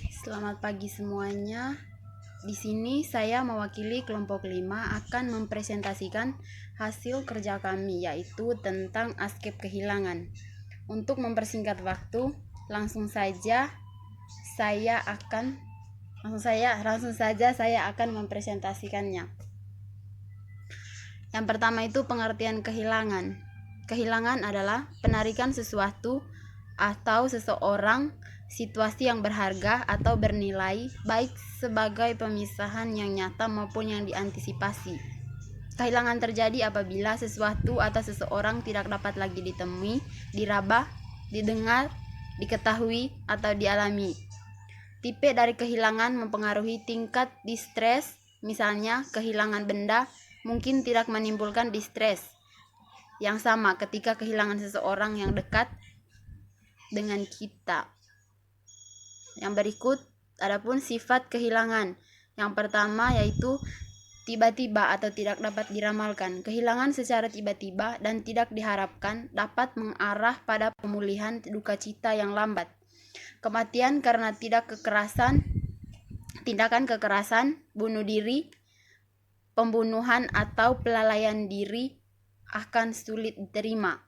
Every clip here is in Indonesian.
Selamat pagi semuanya. Di sini saya mewakili kelompok 5 akan mempresentasikan hasil kerja kami, yaitu tentang askep kehilangan. Untuk mempersingkat waktu, langsung saja saya akan mempresentasikannya. Yang pertama itu pengertian kehilangan. Kehilangan adalah penarikan sesuatu atau seseorang, situasi yang berharga atau bernilai, baik sebagai pemisahan yang nyata maupun yang diantisipasi. Kehilangan terjadi apabila sesuatu atau seseorang tidak dapat lagi ditemui, diraba, didengar, diketahui, atau dialami. Tipe dari kehilangan mempengaruhi tingkat distres. Misalnya, kehilangan benda mungkin tidak menimbulkan distres yang sama ketika kehilangan seseorang yang dekat dengan kita. Yang berikut adapun sifat kehilangan. Yang pertama yaitu tiba-tiba atau tidak dapat diramalkan. Kehilangan secara tiba-tiba dan tidak diharapkan dapat mengarah pada pemulihan duka cita yang lambat. Kematian karena tindakan kekerasan, bunuh diri, pembunuhan atau pelalaian diri akan sulit diterima.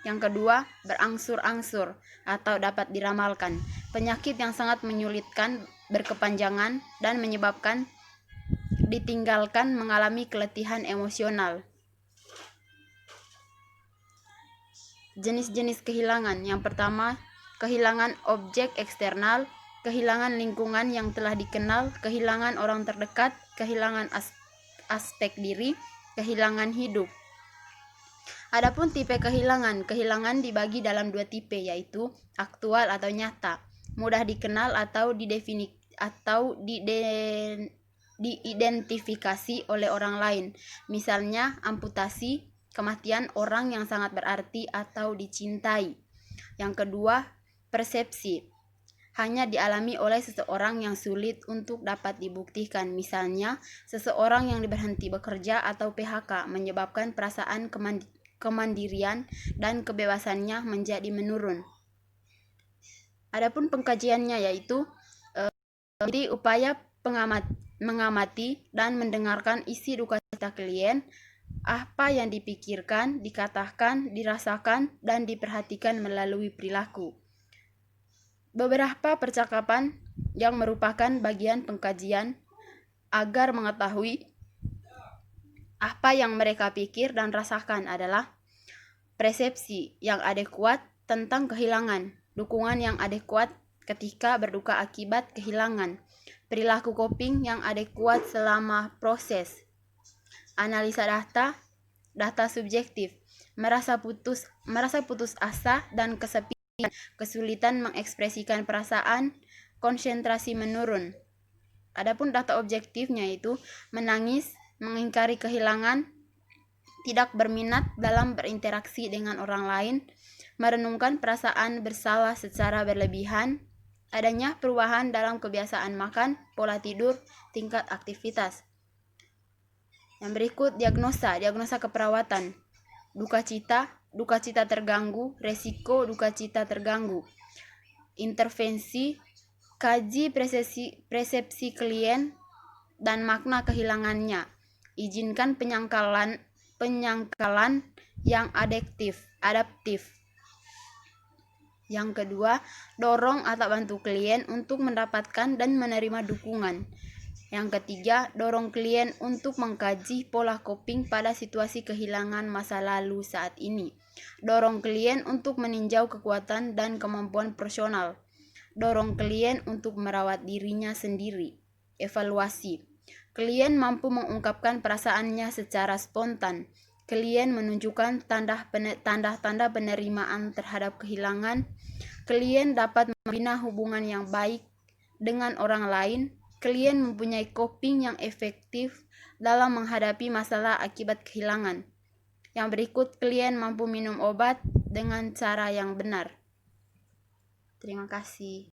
Yang kedua, berangsur-angsur atau dapat diramalkan. Penyakit yang sangat menyulitkan, berkepanjangan, dan menyebabkan ditinggalkan mengalami keletihan emosional. Jenis-jenis kehilangan. Yang pertama, kehilangan objek eksternal, kehilangan lingkungan yang telah dikenal, kehilangan orang terdekat, kehilangan aspek diri, kehilangan hidup. Adapun tipe kehilangan dibagi dalam dua tipe, yaitu aktual atau nyata, mudah dikenal atau diidentifikasi oleh orang lain. Misalnya amputasi, kematian orang yang sangat berarti atau dicintai. Yang kedua, persepsi, hanya dialami oleh seseorang yang sulit untuk dapat dibuktikan. Misalnya, seseorang yang diberhenti bekerja atau PHK menyebabkan perasaan kemandirian dan kebebasannya menjadi menurun. Adapun pengkajiannya yaitu jadi upaya mengamati dan mendengarkan isi duka cita klien, apa yang dipikirkan, dikatakan, dirasakan, dan diperhatikan melalui perilaku. Beberapa percakapan yang merupakan bagian pengkajian agar mengetahui apa yang mereka pikir dan rasakan adalah persepsi yang adekuat tentang kehilangan, dukungan yang adekuat ketika berduka akibat kehilangan, perilaku coping yang adekuat selama proses, analisa data subjektif, merasa putus asa dan kesepian, kesulitan mengekspresikan perasaan, konsentrasi menurun. Adapun data objektifnya itu menangis, mengingkari kehilangan, tidak berminat dalam berinteraksi dengan orang lain, merenungkan perasaan bersalah secara berlebihan, adanya perubahan dalam kebiasaan makan, pola tidur, tingkat aktivitas. Yang berikut diagnosa keperawatan, duka cita terganggu, resiko duka cita terganggu, intervensi, kaji persepsi klien dan makna kehilangannya, izinkan penyangkalan yang adaptif. Yang kedua, dorong atau bantu klien untuk mendapatkan dan menerima dukungan. Yang ketiga, dorong klien untuk mengkaji pola coping pada situasi kehilangan masa lalu saat ini. Dorong klien untuk meninjau kekuatan dan kemampuan personal. Dorong klien untuk merawat dirinya sendiri. Evaluasi. Klien mampu mengungkapkan perasaannya secara spontan. Klien menunjukkan tanda-tanda penerimaan terhadap kehilangan. Klien dapat membina hubungan yang baik dengan orang lain. Klien mempunyai coping yang efektif dalam menghadapi masalah akibat kehilangan. Yang berikut, klien mampu minum obat dengan cara yang benar. Terima kasih.